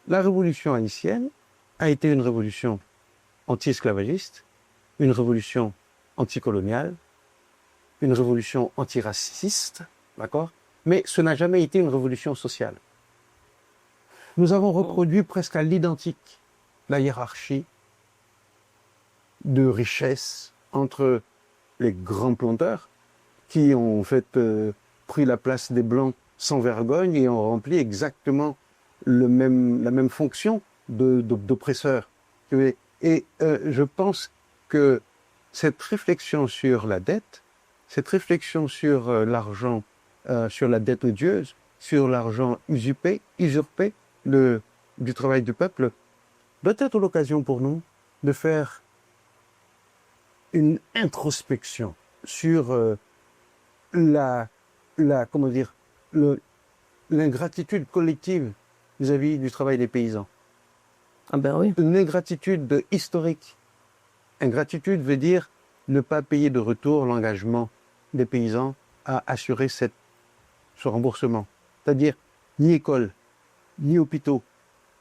la révolution haïtienne a été une révolution anti-esclavagiste, une révolution anticoloniale, une révolution antiraciste, d'accord? Mais ce n'a jamais été une révolution sociale. Nous avons reproduit presque à l'identique la hiérarchie de richesse entre les grands planteurs qui ont en fait pris la place des Blancs sans vergogne et ont rempli exactement la même fonction d'oppresseurs. Et je pense que cette réflexion sur la dette, cette réflexion sur l'argent, sur la dette odieuse, sur l'argent usurpé du travail du peuple, doit être l'occasion pour nous de faire une introspection sur comment dire, l'ingratitude collective vis-à-vis du travail des paysans. Ah ben oui. Une ingratitude historique. Ingratitude veut dire ne pas payer de retour l'engagement des paysans à assurer ce remboursement. C'est-à-dire ni école, ni hôpitaux,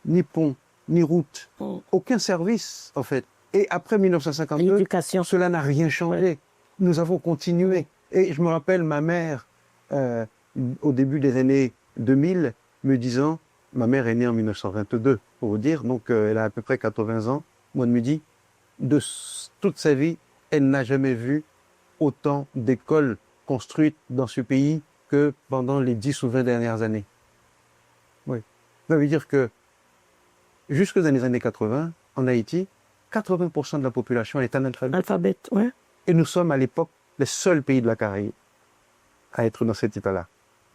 ni ponts, ni routes, aucun service en fait. Et après 1952, cela n'a rien changé. Ouais. Nous avons continué. Et je me rappelle ma mère, au début des années 2000, me disant, ma mère est née en 1922, pour vous dire, donc elle a à peu près 80 ans, moi, elle me dit, de toute sa vie, elle n'a jamais vu autant d'écoles construites dans ce pays que pendant les 10 ou 20 dernières années. Oui. Ça veut dire que jusque dans les années 80, en Haïti, 80% de la population est analphabète. Alphabète, ouais. Et nous sommes à l'époque les seuls pays de la Caraïbe à être dans cet état-là.